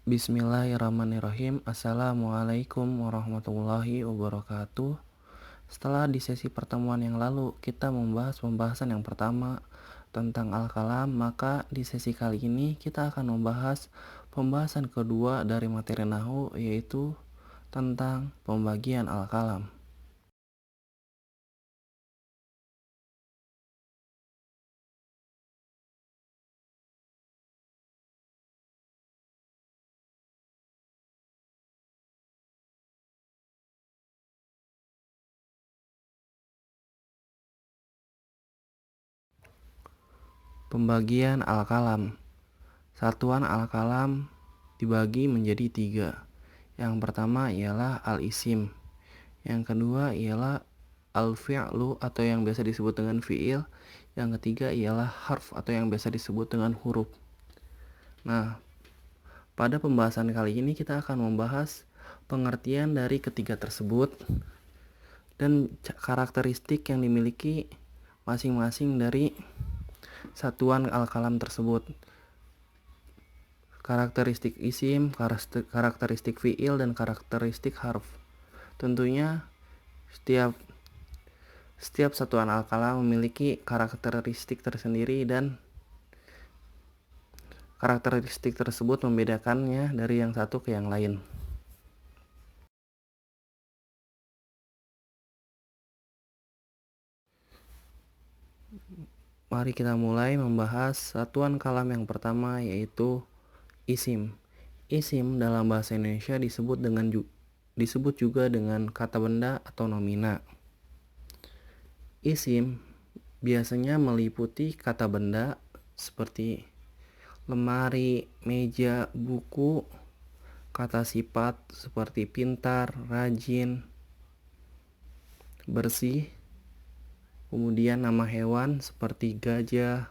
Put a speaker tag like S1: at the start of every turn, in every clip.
S1: Bismillahirrahmanirrahim. Assalamualaikum warahmatullahi wabarakatuh. Setelah di sesi pertemuan yang lalu kita membahas pembahasan yang pertama tentang al-kalam, maka di sesi kali ini kita akan membahas pembahasan kedua dari materi nahwu, yaitu tentang pembagian al-kalam. Pembagian al-kalam. Satuan al-kalam dibagi menjadi 3. Yang pertama ialah al-isim. Yang kedua ialah al-fi'lu atau yang biasa disebut dengan fi'il. Yang ketiga ialah harf atau yang biasa disebut dengan huruf. Nah, pada pembahasan kali ini kita akan membahas pengertian dari ketiga tersebut dan karakteristik yang dimiliki masing-masing dari satuan al-kalam tersebut. Karakteristik isim, karakteristik fi'il, dan karakteristik harf. Tentunya setiap satuan al-kalam memiliki karakteristik tersendiri dan karakteristik tersebut membedakannya dari yang satu ke yang lain. Mari kita mulai membahas satuan kalam yang pertama, yaitu isim. Isim dalam bahasa Indonesia disebut juga dengan kata benda atau nomina. Isim biasanya meliputi kata benda seperti lemari, meja, buku, kata sifat seperti pintar, rajin, bersih, kemudian nama hewan seperti gajah,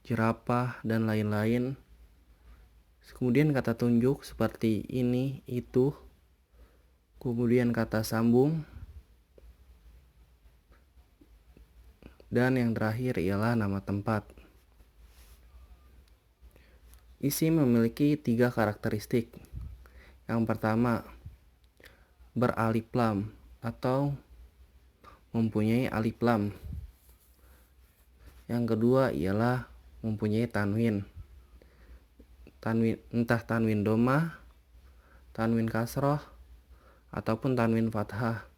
S1: jerapah, dan lain-lain. Kemudian kata tunjuk seperti ini, itu. Kemudian kata sambung. Dan yang terakhir ialah nama tempat. Isim memiliki 3 karakteristik. Yang pertama, beralif lam atau mempunyai alif lam. Yang kedua ialah mempunyai tanwin. Entah tanwin domah, tanwin kasroh, ataupun tanwin fathah.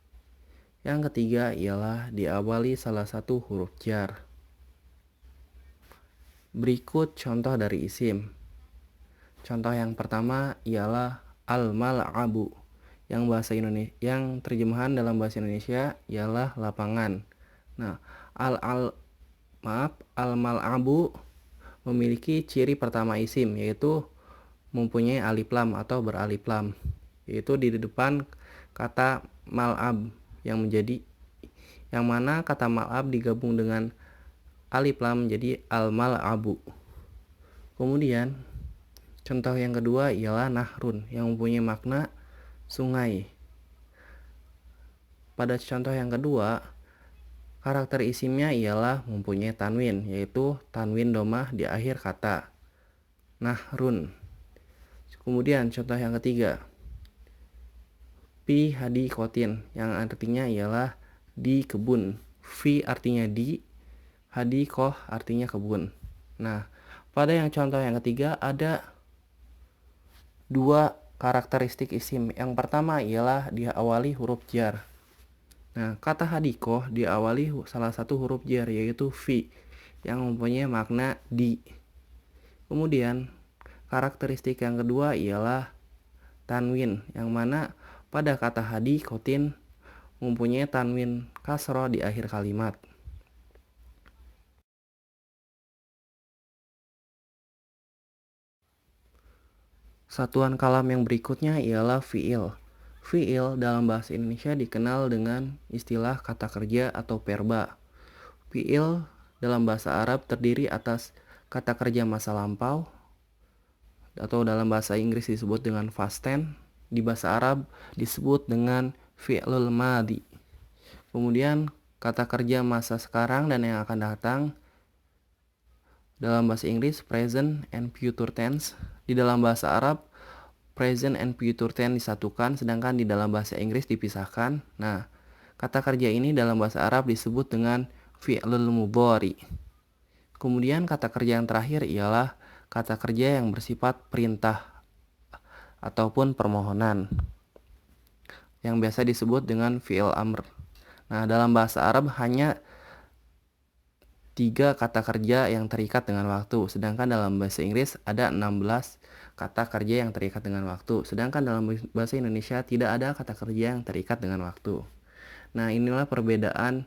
S1: Yang ketiga ialah diawali salah satu huruf jar. Berikut contoh dari isim. Contoh yang pertama ialah al-mal'abu, yang terjemahan dalam bahasa Indonesia ialah lapangan. Nah, al-mal'abu memiliki ciri pertama isim, yaitu mempunyai alif lam atau beralif lam, yaitu di depan kata mal'ab yang mana kata mal'ab digabung dengan alif lam menjadi al-mal'abu. Kemudian contoh yang kedua ialah nahrun, yang mempunyai makna sungai. Pada contoh yang kedua, karakter isimnya ialah mempunyai tanwin, yaitu tanwin domah di akhir kata nahrun. Kemudian contoh yang ketiga, fi hadikotin, yang artinya ialah di kebun. Fi artinya di, hadikoh artinya kebun. Nah, pada yang contoh yang ketiga ada 2 karakteristik isim. Yang pertama ialah diawali huruf jar. Nah, kata hadikoh diawali salah satu huruf jar, yaitu fi, yang mempunyai makna di. Kemudian karakteristik yang kedua ialah tanwin, yang mana pada kata hadikotin mempunyai tanwin kasroh di akhir kalimat. Satuan kalam yang berikutnya ialah fi'il. Fi'il dalam bahasa Indonesia dikenal dengan istilah kata kerja atau verba. Fi'il dalam bahasa Arab terdiri atas kata kerja masa lampau, atau dalam bahasa Inggris disebut dengan past tense. Di bahasa Arab disebut dengan fi'lul madhi. Kemudian kata kerja masa sekarang dan yang akan datang dalam bahasa Inggris present and future tense. Di dalam bahasa Arab present and future tense disatukan, sedangkan di dalam bahasa Inggris dipisahkan. Nah, kata kerja ini dalam bahasa Arab disebut dengan fi'lul mudhari. Kemudian kata kerja yang terakhir ialah kata kerja yang bersifat perintah ataupun permohonan, yang biasa disebut dengan fi'il amr. Nah, dalam bahasa Arab hanya 3 kata kerja yang terikat dengan waktu, sedangkan dalam bahasa Inggris ada 16 kata kerja yang terikat dengan waktu, sedangkan dalam bahasa Indonesia tidak ada kata kerja yang terikat dengan waktu. Nah, inilah perbedaan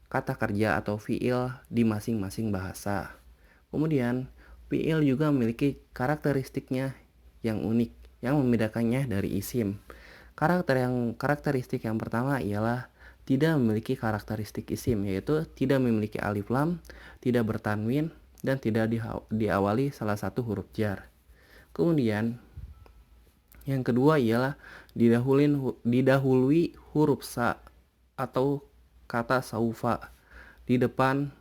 S1: kata kerja atau fiil di masing-masing bahasa. Kemudian, fiil juga memiliki karakteristiknya yang unik, yang membedakannya dari isim. Karakteristik yang pertama ialah tidak memiliki karakteristik isim, yaitu tidak memiliki alif lam, tidak bertanwin, dan tidak diawali salah satu huruf jar. Kemudian, yang kedua ialah didahului huruf sa atau kata saufa di depan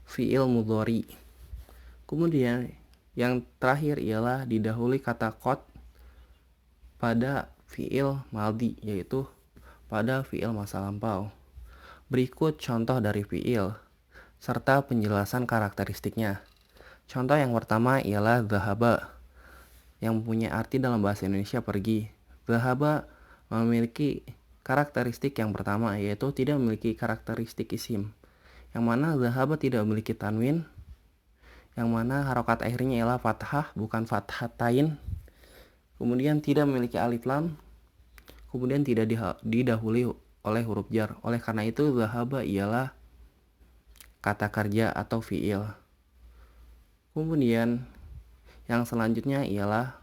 S1: fiil mudhari. Kemudian, yang terakhir ialah didahului kata qad pada fiil maldi, yaitu pada fiil masa lampau. Berikut contoh dari fiil serta penjelasan karakteristiknya. Contoh yang pertama ialah dhahaba, yang mempunyai arti dalam bahasa Indonesia pergi. Dhahaba memiliki karakteristik yang pertama, yaitu tidak memiliki karakteristik isim, yang mana dhahaba tidak memiliki tanwin, yang mana harokat akhirnya ialah fathah bukan fathatain. Kemudian tidak memiliki alif lam, kemudian tidak didahului oleh huruf jar. Oleh karena itu, dhahaba ialah kata kerja atau fiil. Kemudian yang selanjutnya ialah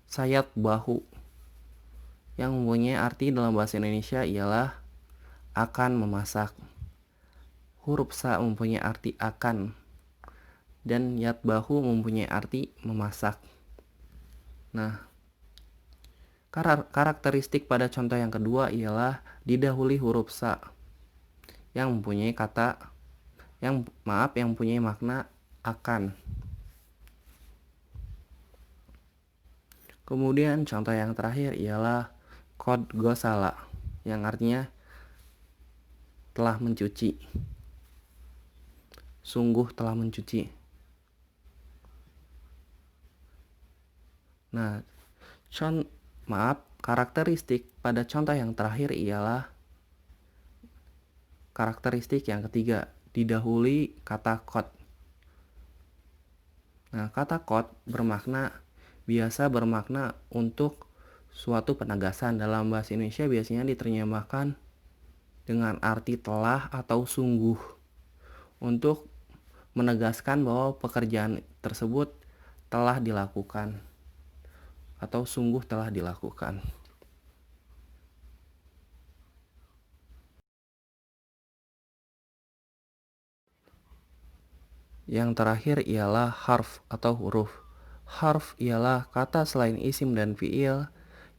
S1: sayat bahu, yang mempunyai arti dalam bahasa Indonesia ialah akan memasak. Huruf sa mempunyai arti akan, dan yat bahu mempunyai arti memasak. Nah, karakteristik pada contoh yang kedua ialah didahului huruf sa yang mempunyai mempunyai makna akan. Kemudian contoh yang terakhir ialah qad ghasala, yang artinya telah mencuci. Sungguh telah mencuci. Nah, karakteristik pada contoh yang terakhir ialah karakteristik yang ketiga, didahului kata qad. Nah, kata qad biasa bermakna untuk suatu penegasan. Dalam bahasa Indonesia biasanya diterjemahkan dengan arti telah atau sungguh, untuk menegaskan bahwa pekerjaan tersebut telah dilakukan atau sungguh telah dilakukan. Yang terakhir ialah harf atau huruf. Harf ialah kata selain isim dan fiil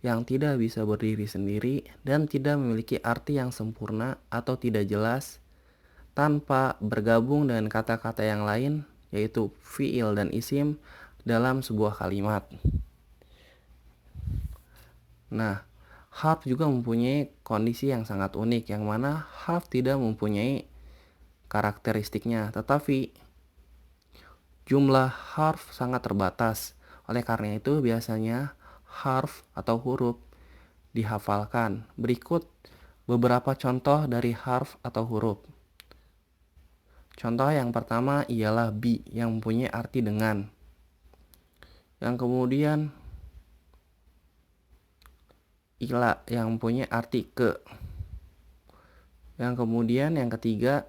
S1: yang tidak bisa berdiri sendiri dan tidak memiliki arti yang sempurna atau tidak jelas tanpa bergabung dengan kata-kata yang lain, yaitu fiil dan isim, dalam sebuah kalimat. Nah, harf juga mempunyai kondisi yang sangat unik, yang mana harf tidak mempunyai karakteristiknya, tetapi jumlah harf sangat terbatas. Oleh karena itu, biasanya harf atau huruf dihafalkan. Berikut beberapa contoh dari harf atau huruf. Contoh yang pertama ialah bi, yang mempunyai arti dengan. Yang kemudian ila, yang mempunyai arti ke. Yang kemudian yang ketiga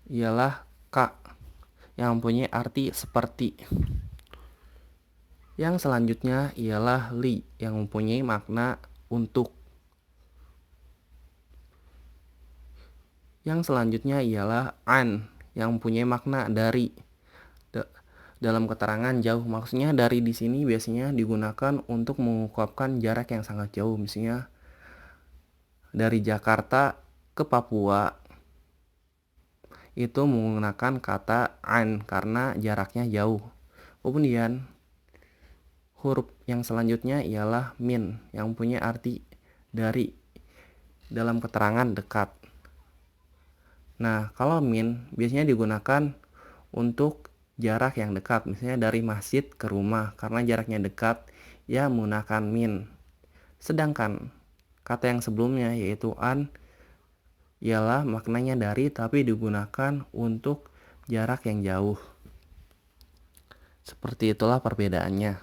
S1: ialah ka, yang mempunyai arti seperti. Yang selanjutnya ialah li, yang mempunyai makna untuk. Yang selanjutnya ialah an, yang mempunyai makna dari. Dalam keterangan jauh, maksudnya dari di sini biasanya digunakan untuk mengungkapkan jarak yang sangat jauh. Misalnya dari Jakarta ke Papua itu menggunakan kata an karena jaraknya jauh. Kemudian huruf yang selanjutnya ialah min yang punya arti dari dalam keterangan dekat. Nah, kalau min biasanya digunakan untuk jarak yang dekat, misalnya dari masjid ke rumah. Karena jaraknya dekat, ya menggunakan min. Sedangkan kata yang sebelumnya yaitu an ialah maknanya dari tapi digunakan untuk jarak yang jauh. Seperti itulah perbedaannya.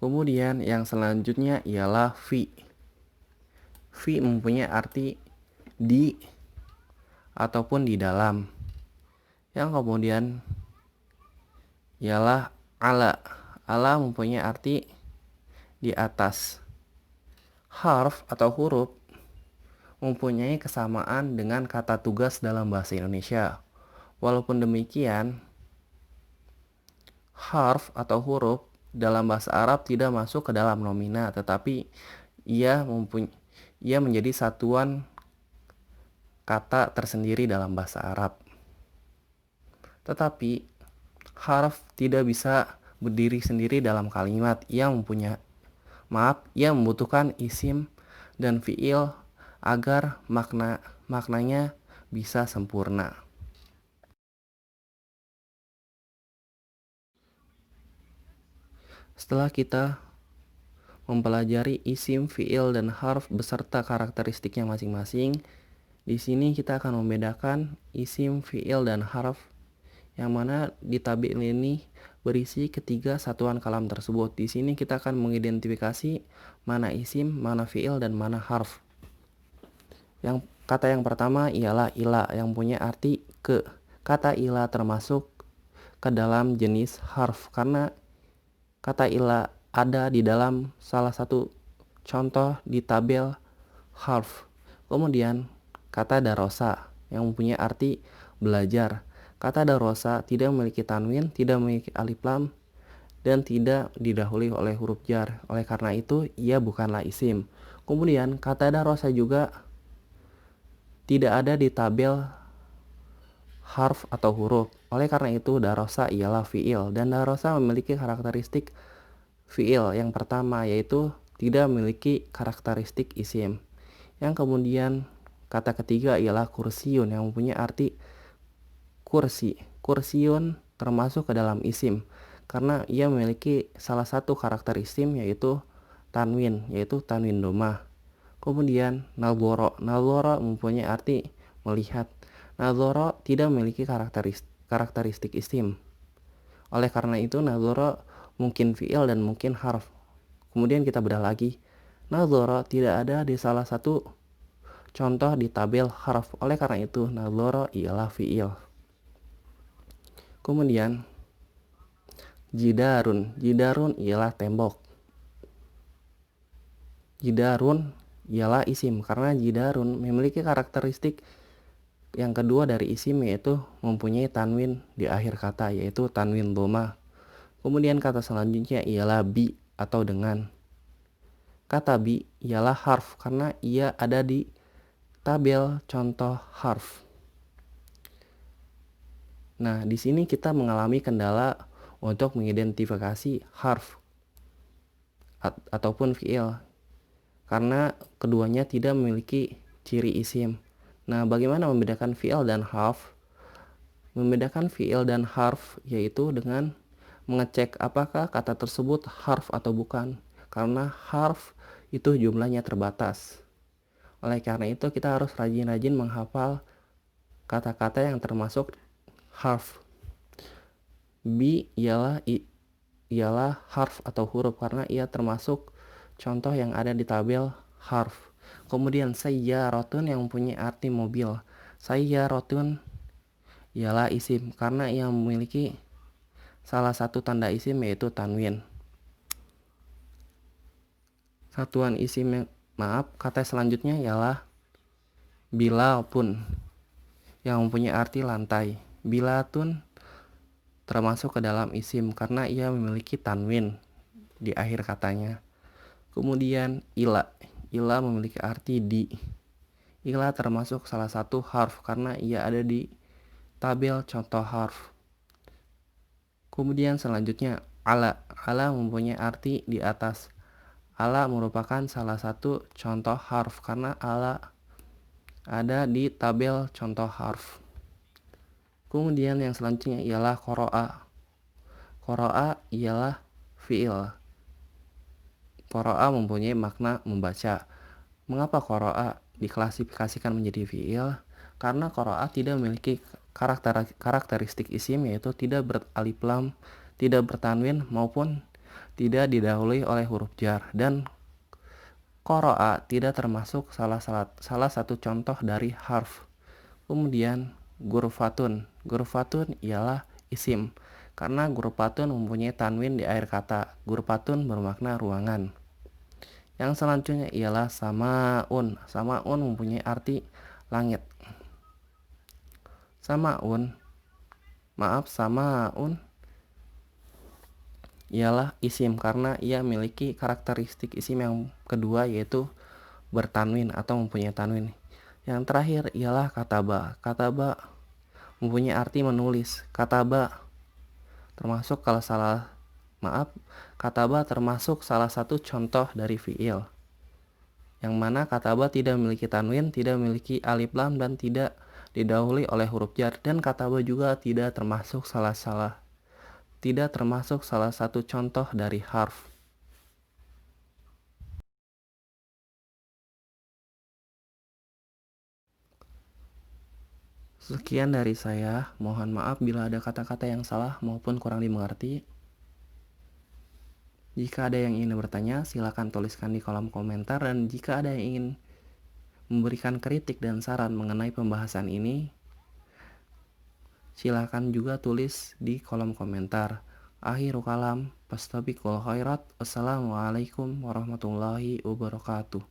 S1: Kemudian yang selanjutnya ialah fi. Fi mempunyai arti di ataupun di dalam. Yang kemudian ialah ala. Ala mempunyai arti di atas. Harf atau huruf mempunyai kesamaan dengan kata tugas dalam bahasa Indonesia. Walaupun demikian, harf atau huruf dalam bahasa Arab tidak masuk ke dalam nomina, tetapi ia menjadi satuan kata tersendiri dalam bahasa Arab. Tetapi harf tidak bisa berdiri sendiri dalam kalimat. Ia membutuhkan isim dan fiil agar maknanya bisa sempurna. Setelah kita mempelajari isim, fiil, dan harf beserta karakteristiknya masing-masing, di sini kita akan membedakan isim, fiil, dan harf yang mana di tabel ini berisi ketiga satuan kalam tersebut. Di sini kita akan mengidentifikasi mana isim, mana fiil, dan mana harf. Kata yang pertama ialah ila yang punya arti ke. Kata ila termasuk ke dalam jenis harf karena kata ila ada di dalam salah satu contoh di tabel harf. Kemudian kata darosa yang mempunyai arti belajar. Kata darosa tidak memiliki tanwin, tidak memiliki alif lam, dan tidak didahului oleh huruf jar. Oleh karena itu, ia bukanlah isim. Kemudian kata darosa juga tidak ada di tabel harf atau huruf. Oleh karena itu, darosa ialah fiil, dan darosa memiliki karakteristik fiil yang pertama, yaitu tidak memiliki karakteristik isim. Yang kemudian kata ketiga ialah kursiun yang mempunyai arti kursi. Kursiun termasuk ke dalam isim karena ia memiliki salah satu karakter isim yaitu tanwin domah. Kemudian nalboro mempunyai arti melihat. Nalboro tidak memiliki karakteristik isim. Oleh karena itu nalboro mungkin fiil dan mungkin harf. Kemudian kita bedah lagi. Nalboro tidak ada di salah satu contoh di tabel harf. Oleh karena itu nalboro ialah fiil. Kemudian jidarun ialah tembok. Jidarun ialah isim karena jidarun memiliki karakteristik yang kedua dari isim yaitu mempunyai tanwin di akhir kata yaitu tanwin domah. Kemudian kata selanjutnya ialah bi atau dengan. Kata bi ialah harf karena ia ada di tabel contoh harf. Nah, di sini kita mengalami kendala untuk mengidentifikasi harf ataupun fiil karena keduanya tidak memiliki ciri isim. Nah, bagaimana membedakan fiil dan harf? Membedakan fiil dan harf yaitu dengan mengecek apakah kata tersebut harf atau bukan. Karena harf itu jumlahnya terbatas. Oleh karena itu kita harus rajin-rajin menghafal kata-kata yang termasuk harf. Bi ialah harf atau huruf karena ia termasuk contoh yang ada di tabel harf. Kemudian sayyaratun yang mempunyai arti mobil. Sayyaratun ialah isim karena ia memiliki salah satu tanda isim yaitu tanwin. Kata selanjutnya ialah bilatun yang mempunyai arti lantai. Bilatun termasuk ke dalam isim karena ia memiliki tanwin di akhir katanya. Kemudian ila memiliki arti di. Ila termasuk salah satu harf karena ia ada di tabel contoh harf. Kemudian selanjutnya ala. Ala mempunyai arti di atas. Ala merupakan salah satu contoh harf karena ala ada di tabel contoh harf. Kemudian yang selanjutnya ialah qoro'a. Qoro'a ialah fi'il. Qoro'a mempunyai makna membaca. Mengapa qoro'a diklasifikasikan menjadi fi'il? Karena qoro'a tidak memiliki karakteristik isim, yaitu tidak beralif lam, tidak bertanwin, maupun tidak didahului oleh huruf jar. Dan qoro'a tidak termasuk salah satu contoh dari harf. Kemudian ghurfatun. Ghurfatun ialah isim karena ghurfatun mempunyai tanwin di akhir kata. Ghurfatun bermakna ruangan. Yang selanjutnya ialah samaun. Samaun mempunyai arti langit. Samaun ialah isim karena ia memiliki karakteristik isim yang kedua, yaitu bertanwin atau mempunyai tanwin. Yang terakhir ialah kataba. Kataba mempunyai arti menulis. Kataba termasuk salah satu contoh dari fi'il, yang mana kataba tidak memiliki tanwin, tidak memiliki alif lam, dan tidak didahului oleh huruf jar. Dan kataba juga tidak termasuk salah satu contoh dari harf. Sekian dari saya. Mohon maaf bila ada kata-kata yang salah maupun kurang dimengerti. Jika ada yang ingin bertanya, silakan tuliskan di kolom komentar. Dan jika ada yang ingin memberikan kritik dan saran mengenai pembahasan ini, silakan juga tulis di kolom komentar. Akhirul kalam, fastabiqul khairat. Wassalamualaikum warahmatullahi wabarakatuh.